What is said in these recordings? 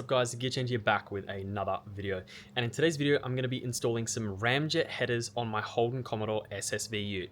guys, TheGearChange here, back with another video. And in today's video, I'm going to be installing some Ramjet headers on my Holden Commodore SSV Ute.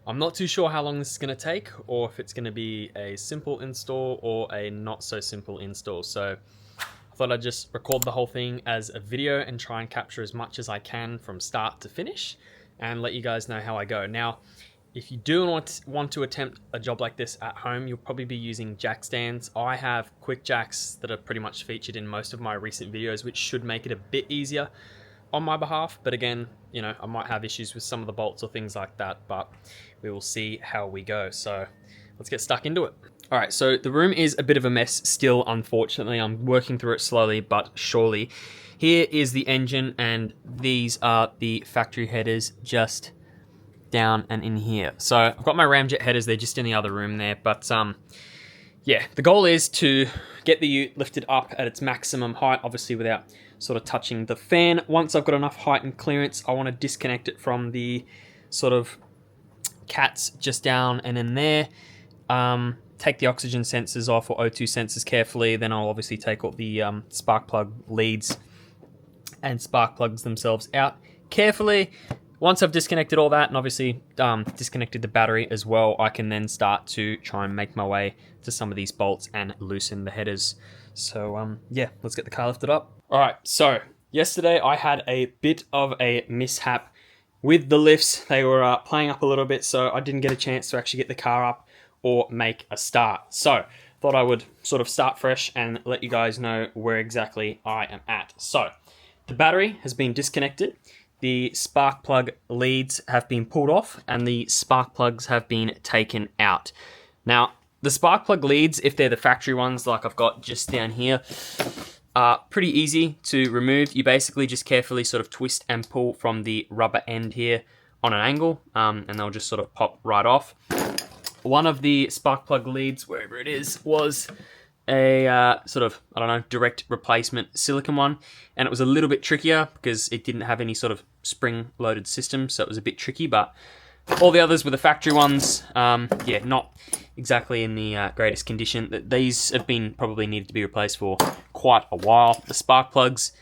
I'm not too sure how long this is going to take, or if it's going to be a simple install or a not so simple install. So I thought I'd just record the whole thing as a video and try and capture as much as I can from start to finish and let you guys know how I go. Now, if you do want to attempt a job like this at home, you'll probably be using jack stands. I have quick jacks that are pretty much featured in most of my recent videos, which should make it a bit easier on my behalf. But again, you know, I might have issues with some of the bolts or things like that, but we will see how we go. So let's get stuck into it. All right, so the room is a bit of a mess still, unfortunately. I'm working through it slowly but surely. Here is the engine, and these are the factory headers just down and in here. So I've got my Ramjet headers, they're just in the other room there, but yeah, the goal is to get the Ute lifted up at its maximum height, obviously without sort of touching the fan. Once I've got enough height and clearance, I want to disconnect it from the sort of cats just down and in there. Take the oxygen sensors off, or O2 sensors, carefully. Then I'll obviously take all the spark plug leads and spark plugs themselves out carefully. Once I've disconnected all that and obviously disconnected the battery as well, I can then start to try and make my way to some of these bolts and loosen the headers. So yeah, let's get the car lifted up. All right, so yesterday I had a bit of a mishap with the lifts. They were playing up a little bit, so I didn't get a chance to actually get the car up or make a start. So thought I would sort of start fresh and let you guys know where exactly I am at. So the battery has been disconnected. The spark plug leads have been pulled off and the spark plugs have been taken out. Now, the spark plug leads, if they're the factory ones like I've got just down here, are pretty easy to remove. You basically just carefully sort of twist and pull from the rubber end here on an angle, and they'll just sort of pop right off. One of the spark plug leads, wherever it is, was a sort of, I don't know, direct replacement silicon one, and it was a little bit trickier because it didn't have any sort of spring loaded system, so it was a bit tricky. But all the others were the factory ones. Yeah, not exactly in the greatest condition. These have been probably needed to be replaced for quite a while. The spark plugs,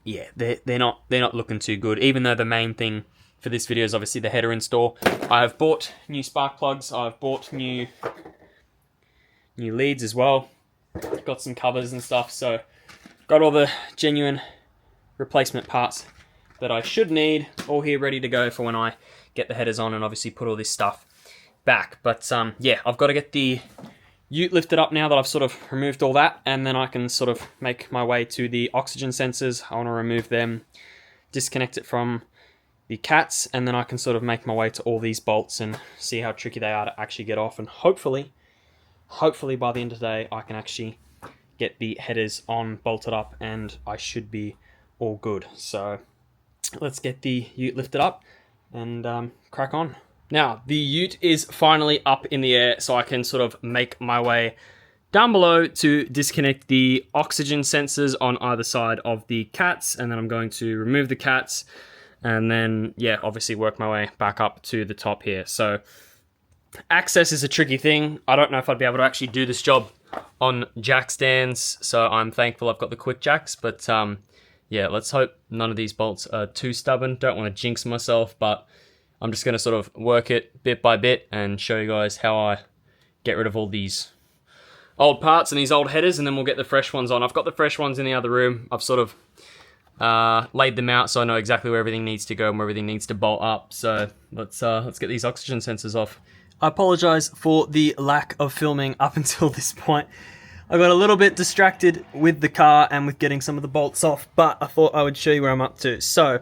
yeah, they're not looking too good, even though the main thing for this video is obviously the header install. I have bought new spark plugs, I've bought new leads as well. Got some covers and stuff, so got all the genuine replacement parts that I should need all here ready to go for when I get the headers on and obviously put all this stuff back. But yeah, I've got to get the Ute lifted up now that I've sort of removed all that, and then I can sort of make my way to the oxygen sensors. I want to remove them, disconnect it from the cats, and then I can sort of make my way to all these bolts and see how tricky they are to actually get off, and hopefully by the end of the day I can actually get the headers on, bolted up, and I should be all good. So let's get the Ute lifted up and crack on. Now, the Ute is finally up in the air, so I can sort of make my way down below to disconnect the oxygen sensors on either side of the cats, and then I'm going to remove the cats and then, yeah, obviously work my way back up to the top here. So access is a tricky thing. I don't know if I'd be able to actually do this job on jack stands, so I'm thankful I've got the quick jacks. But yeah, let's hope none of these bolts are too stubborn. Don't want to jinx myself, but I'm just going to sort of work it bit by bit and show you guys how I get rid of all these old parts and these old headers, and then we'll get the fresh ones on. I've got the fresh ones in the other room. I've sort of laid them out so I know exactly where everything needs to go and where everything needs to bolt up. So let's get these oxygen sensors off. I apologize for the lack of filming up until this point. I got a little bit distracted with the car and with getting some of the bolts off, but I thought I would show you where I'm up to. So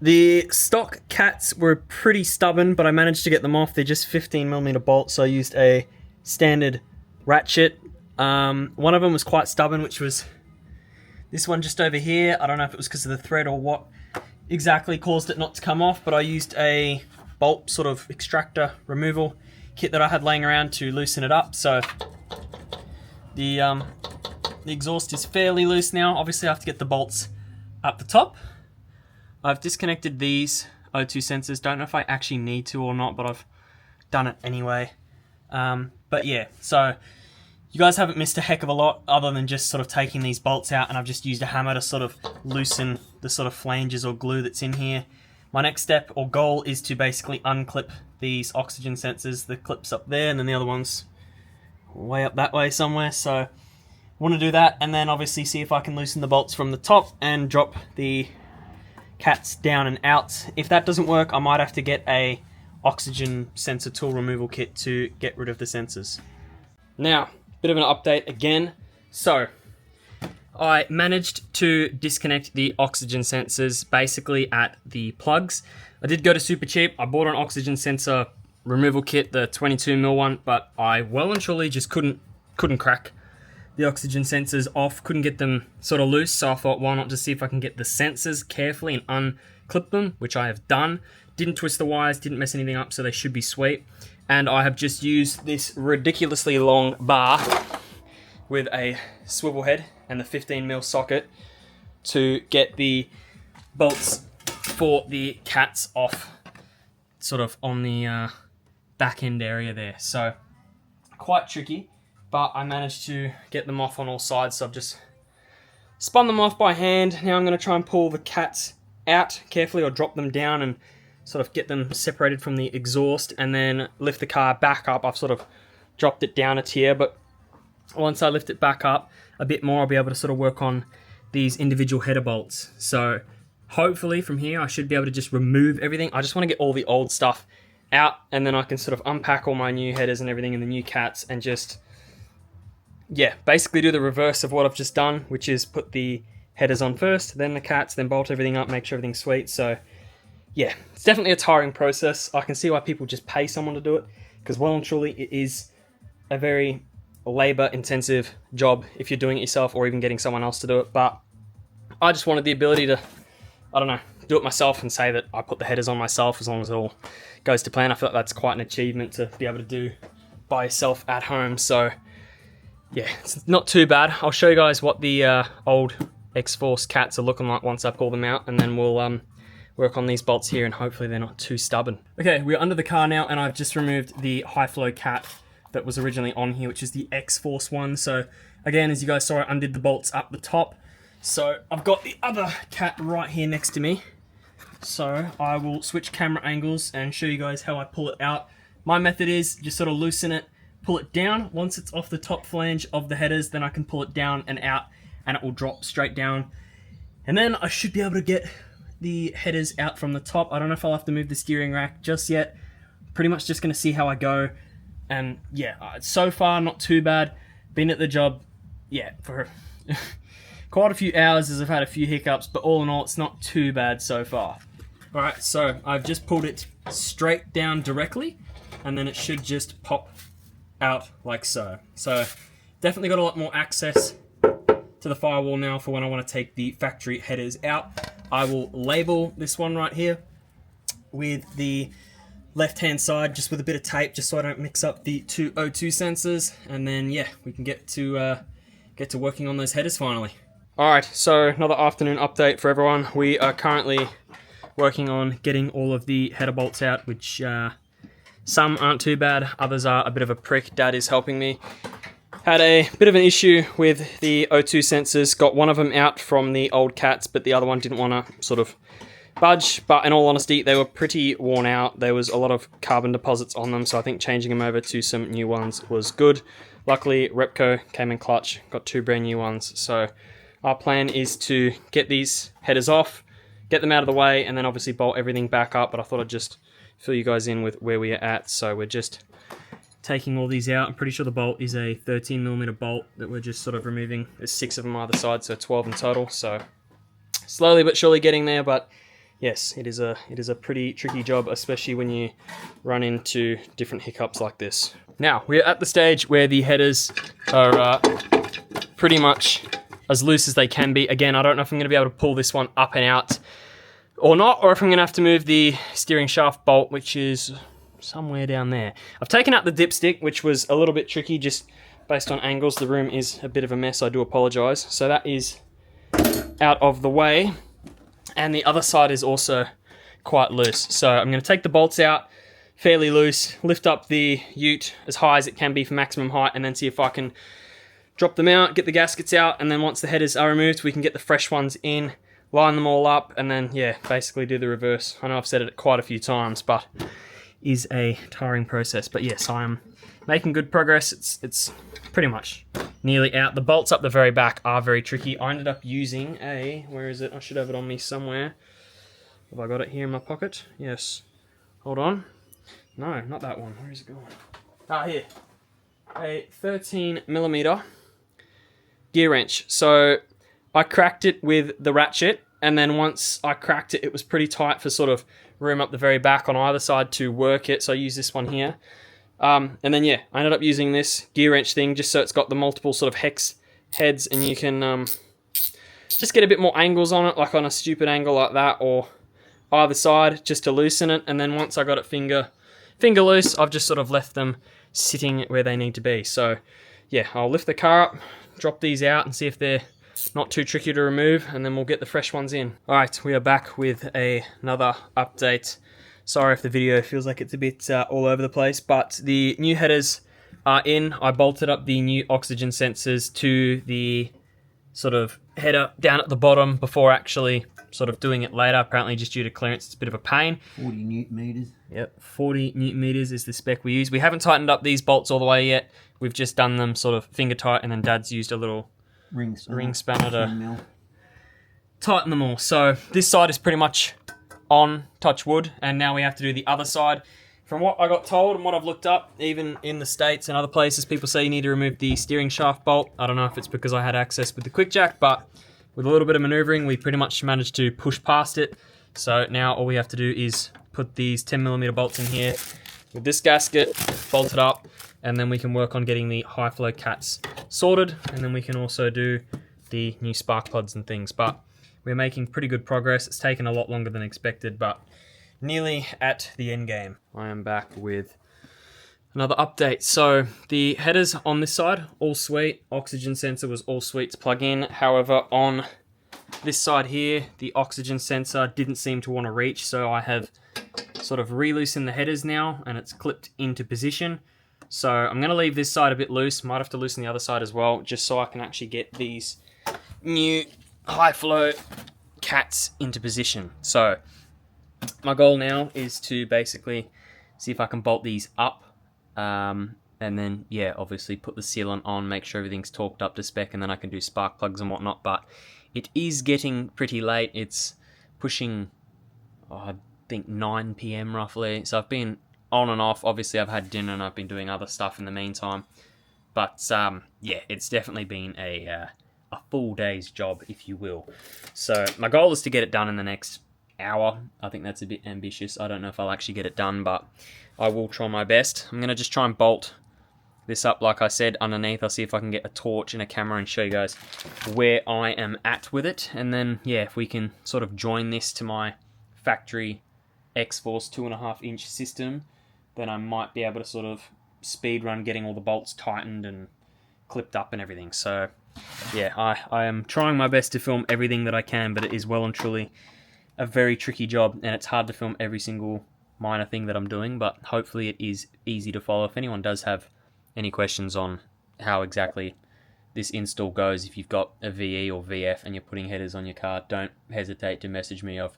the stock cats were pretty stubborn, but I managed to get them off. They're just 15mm bolts, so I used a standard ratchet. One of them was quite stubborn, which was this one just over here. I don't know if it was because of the thread or what exactly caused it not to come off, but I used a bolt sort of extractor removal kit that I had laying around to loosen it up. So the exhaust is fairly loose now. Obviously I have to get the bolts up the top. I've disconnected these O2 sensors. Don't know if I actually need to or not, but I've done it anyway. But yeah, so You guys haven't missed a heck of a lot other than just sort of taking these bolts out, and I've just used a hammer to sort of loosen the sort of flanges or glue that's in here. My next step or goal is to basically unclip these oxygen sensors. The clip's up there and then the other one's way up that way somewhere. So I want to do that and then obviously see if I can loosen the bolts from the top and drop the cats down and out. If that doesn't work, I might have to get a oxygen sensor tool removal kit to get rid of the sensors. Now, bit of an update again. So I managed to disconnect the oxygen sensors basically at the plugs. I did go to super cheap. I bought an oxygen sensor removal kit, the 22mm one, but I well and truly just couldn't crack the oxygen sensors off, couldn't get them sort of loose, so I thought why not just see if I can get the sensors carefully and unclip them, which I have done. Didn't twist the wires, didn't mess anything up, so they should be sweet. And I have just used this ridiculously long bar with a swivel head and the 15mm socket to get the bolts for the cats off sort of on the back end area there. So quite tricky, but I managed to get them off on all sides, so I've just spun them off by hand. Now I'm going to try and pull the cats out carefully or drop them down and sort of get them separated from the exhaust and then lift the car back up. I've sort of dropped it down a tier, but once I lift it back up a bit more, I'll be able to sort of work on these individual header bolts. So hopefully from here I should be able to just remove everything. I just want to get all the old stuff out and then I can sort of unpack all my new headers and everything in the new cats and just, yeah, basically do the reverse of what I've just done, which is put the headers on first, then the cats, then bolt everything up, make sure everything's sweet. So yeah, it's definitely a tiring process. I can see why people just pay someone to do it, because well and truly it is a very labor intensive job if you're doing it yourself or even getting someone else to do it. But I just wanted the ability to, I don't know, do it myself and say that I put the headers on myself as long as it all goes to plan. I feel like that's quite an achievement to be able to do by yourself at home. So yeah, it's not too bad. I'll show you guys what the old X-Force cats are looking like once I pull them out, and then we'll work on these bolts here and hopefully they're not too stubborn. Okay, we're under the car now and I've just removed the high flow cat that was originally on here, which is the X-Force one. So again, as you guys saw, I undid the bolts up the top. So I've got the other cat right here next to me. So I will switch camera angles and show you guys how I pull it out. My method is just sort of loosen it, pull it down. Once it's off the top flange of the headers, then I can pull it down and out and it will drop straight down. And then I should be able to get the headers out from the top. I don't know if I'll have to move the steering rack just yet. Pretty much just going to see how I go. And yeah, so far not too bad. Been at the job, yeah, for quite a few hours as I've had a few hiccups, but all in all, it's not too bad so far. All right, so I've just pulled it straight down directly, and then it should just pop out like so. So definitely got a lot more access to the firewall now for when I want to take the factory headers out. I will label this one right here with the left-hand side just with a bit of tape, just so I don't mix up the two O2 sensors, and then yeah, we can get to working on those headers finally. All right, so another afternoon update for everyone. We are currently working on getting all of the header bolts out, which some aren't too bad, others are a bit of a prick. Dad is helping me. Had a bit of an issue with the O2 sensors, got one of them out from the old cats, but the other one didn't want to sort of budge. But in all honesty, they were pretty worn out. There was a lot of carbon deposits on them, so I think changing them over to some new ones was good. Luckily, Repco came in clutch, got two brand new ones. So our plan is to get these headers off, get them out of the way, and then obviously bolt everything back up. But I thought I'd just fill you guys in with where we are at. So we're just taking all these out. I'm pretty sure the bolt is a 13mm bolt that we're just sort of removing. There's 6 of them either side, so 12 in total. So slowly but surely getting there, but yes, it is a pretty tricky job, especially when you run into different hiccups like this. Now, we're at the stage where the headers are pretty much as loose as they can be. Again, I don't know if I'm going to be able to pull this one up and out or not, or if I'm going to have to move the steering shaft bolt, which is somewhere down there. I've taken out the dipstick, which was a little bit tricky just based on angles. The room is a bit of a mess, I do apologize. So that is out of the way. And the other side is also quite loose. So I'm going to take the bolts out, fairly loose, lift up the ute as high as it can be for maximum height, and then see if I can drop them out, get the gaskets out, and then once the headers are removed, we can get the fresh ones in, line them all up, and then, yeah, basically do the reverse. I know I've said it quite a few times, but is a tiring process. But yes, I am making good progress. It's pretty much nearly out. The bolts up the very back are very tricky. I ended up using a, where is it? I should have it on me somewhere. Have I got it here in my pocket? Yes. Hold on. No, not that one. Where is it going? Ah, here. A 13mm gear wrench. So I cracked it with the ratchet, and then once I cracked it, it was pretty tight for sort of room up the very back on either side to work it. So I use this one here. And then, yeah, I ended up using this gear wrench thing just so it's got the multiple sort of hex heads, and you can just get a bit more angles on it, like on a stupid angle like that, or either side, just to loosen it. And then once I got it finger loose, I've just sort of left them sitting where they need to be. So yeah, I'll lift the car up, drop these out, and see if they're not too tricky to remove, and then we'll get the fresh ones in. All right, we are back with another update. Sorry if the video feels like it's a bit all over the place, but the new headers are in. I bolted up the new oxygen sensors to the sort of header down at the bottom before actually sort of doing it later. Apparently just due to clearance, it's a bit of a pain. 40 newton meters. Yep, 40 newton meters is the spec we use. We haven't tightened up these bolts all the way yet. We've just done them sort of finger tight, and then Dad's used a little ring spanner to tighten them all. So this side is pretty much on, touch wood, and now we have to do the other side. From what I got told and what I've looked up, even in the States and other places, people say you need to remove the steering shaft bolt. I don't know if it's because I had access with the quick jack, but with a little bit of maneuvering, we pretty much managed to push past it. So now all we have to do is put these 10mm bolts in here with this gasket, bolt it up, and then we can work on getting the high flow cats sorted, and then we can also do the new spark plugs and things. But we're making pretty good progress. It's taken a lot longer than expected, but nearly at the end game. I am back with another update. So the headers on this side, all sweet. Oxygen sensor was all sweet to plug in. However, on this side here, the oxygen sensor didn't seem to want to reach, so I have sort of re-loosened the headers now, and it's clipped into position. So I'm going to leave this side a bit loose. Might have to loosen the other side as well, just so I can actually get these new high flow cats into position. So my goal now is to basically see if I can bolt these up, and then, yeah, obviously put the sealant on, make sure everything's torqued up to spec, and then I can do spark plugs and whatnot. But it is getting pretty late. It's pushing, I think, 9 PM roughly. So I've been on and off. Obviously, I've had dinner and I've been doing other stuff in the meantime. But, yeah, it's definitely been a full day's job, if you will. So my goal is to get it done in the next hour. I think that's a bit ambitious. I don't know if I'll actually get it done, but I will try my best. I'm going to just try and bolt this up, like I said, underneath. I'll see if I can get a torch and a camera and show you guys where I am at with it. And then, yeah, if we can sort of join this to my factory X-Force 2.5-inch system, then I might be able to sort of speed run getting all the bolts tightened and clipped up and everything. So yeah, I am trying my best to film everything that I can, but it is well and truly a very tricky job, and it's hard to film every single minor thing that I'm doing, but hopefully it is easy to follow. If anyone does have any questions on how exactly this install goes, if you've got a VE or VF and you're putting headers on your car, don't hesitate to message me. I've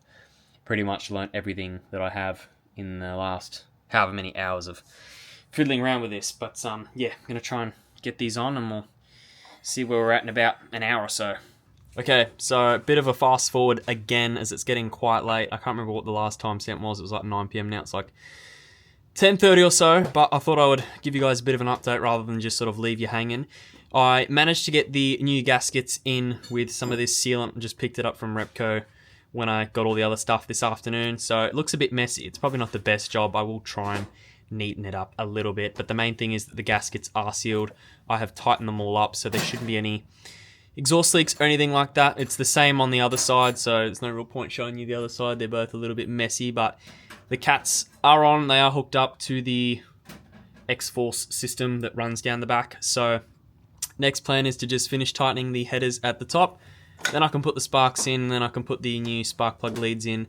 pretty much learnt everything that I have in the last however many hours of fiddling around with this. But yeah, I'm going to try and get these on, and we'll see where we're at in about an hour or so. Okay, so a bit of a fast forward again, as it's getting quite late. I can't remember what the last time sent was. It was like 9 PM now. It's like 10:30 or so, but I thought I would give you guys a bit of an update rather than just sort of leave you hanging. I managed to get the new gaskets in with some of this sealant. I just picked it up from Repco when I got all the other stuff this afternoon. So it looks a bit messy. It's probably not the best job. I will try and neaten it up a little bit, but the main thing is that the gaskets are sealed. I have tightened them all up, so there shouldn't be any exhaust leaks or anything like that. It's the same on the other side, so there's no real point showing you the other side. They're both a little bit messy, but the cats are on. They are hooked up to the X-Force system that runs down the back. So next plan is to just finish tightening the headers at the top. Then I can put the sparks in, then I can put the new spark plug leads in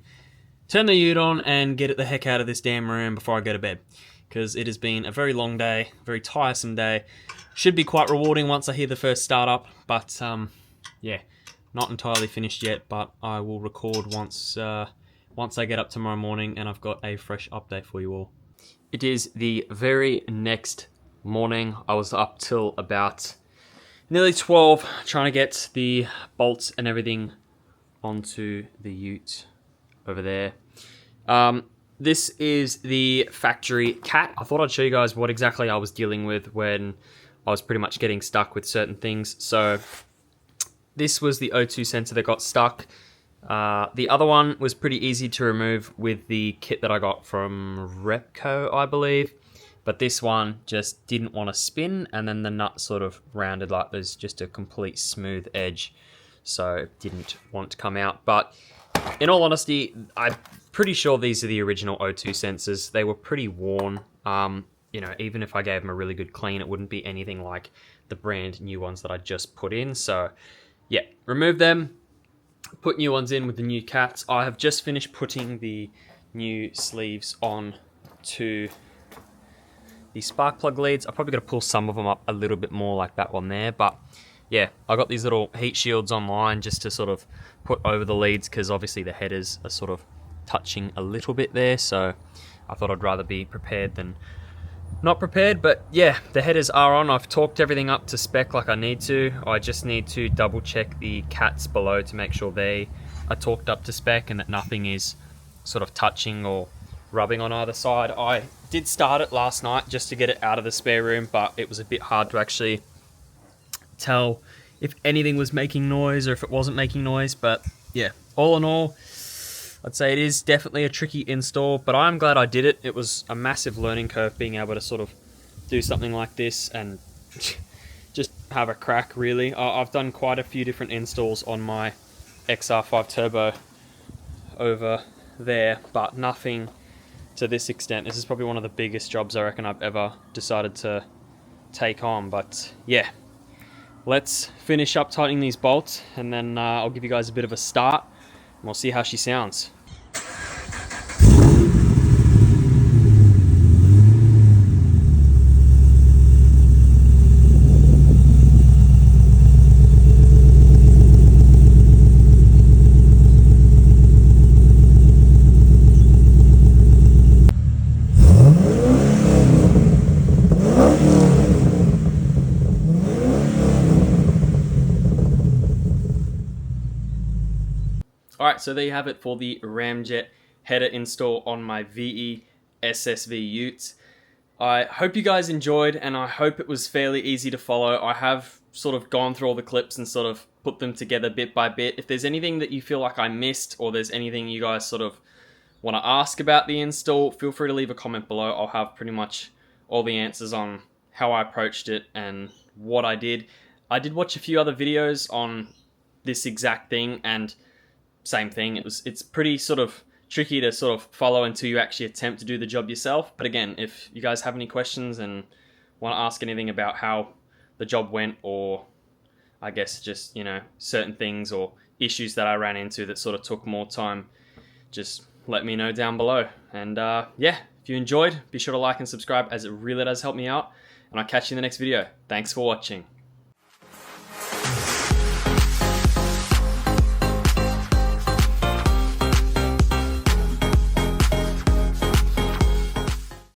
turn the Ute on and get it the heck out of this damn room before I go to bed, because it has been a very long day, very tiresome day. Should be quite rewarding once I hear the first startup, but yeah, not entirely finished yet, but I will record once I get up tomorrow morning and I've got a fresh update for you all. It is the very next morning. I was up till about nearly 12 trying to get the bolts and everything onto the Ute over there. This is the factory cat. I thought I'd show you guys what exactly I was dealing with when I was pretty much getting stuck with certain things. So this was the O2 sensor that got stuck. The other one was pretty easy to remove with the kit that I got from Repco, I believe. But this one just didn't want to spin, and then the nut sort of rounded like there's just a complete smooth edge. So it didn't want to come out. But in all honesty, I'm pretty sure these are the original O2 sensors. They were pretty worn. You know, even if I gave them a really good clean, it wouldn't be anything like the brand new ones that I just put in. So yeah, remove them. Put new ones in with the new cats. I have just finished putting the new sleeves on to the spark plug leads. I'm probably going to pull some of them up a little bit more like that one there. But yeah, I got these little heat shields online just to sort of put over the leads, because obviously the headers are sort of touching a little bit there. So I thought I'd rather be prepared than not prepared. But yeah, the headers are on. I've torqued everything up to spec like I need to. I just need to double check the cats below to make sure they are torqued up to spec and that nothing is sort of touching or rubbing on either side. I did start it last night just to get it out of the spare room, but it was a bit hard to actually tell if anything was making noise or if it wasn't making noise. But yeah, all in all, I'd say it is definitely a tricky install, but I'm glad I did it. It was a massive learning curve being able to sort of do something like this and just have a crack, really. I've done quite a few different installs on my XR5 Turbo over there, but nothing to this extent. This is probably one of the biggest jobs I reckon I've ever decided to take on. But yeah, let's finish up tightening these bolts, and then I'll give you guys a bit of a start and we'll see how she sounds. Alright, so there you have it for the Ramjet header install on my VE SSV Ute. I hope you guys enjoyed, and I hope it was fairly easy to follow. I have sort of gone through all the clips and sort of put them together bit by bit. If there's anything that you feel like I missed, or there's anything you guys sort of want to ask about the install, feel free to leave a comment below. I'll have pretty much all the answers on how I approached it and what I did. I did watch a few other videos on this exact thing, and same thing. It's pretty sort of tricky to sort of follow until you actually attempt to do the job yourself. But again, if you guys have any questions and want to ask anything about how the job went, or I guess just, you know, certain things or issues that I ran into that sort of took more time, just let me know down below. And yeah, if you enjoyed, be sure to like and subscribe, as it really does help me out. And I'll catch you in the next video. Thanks for watching.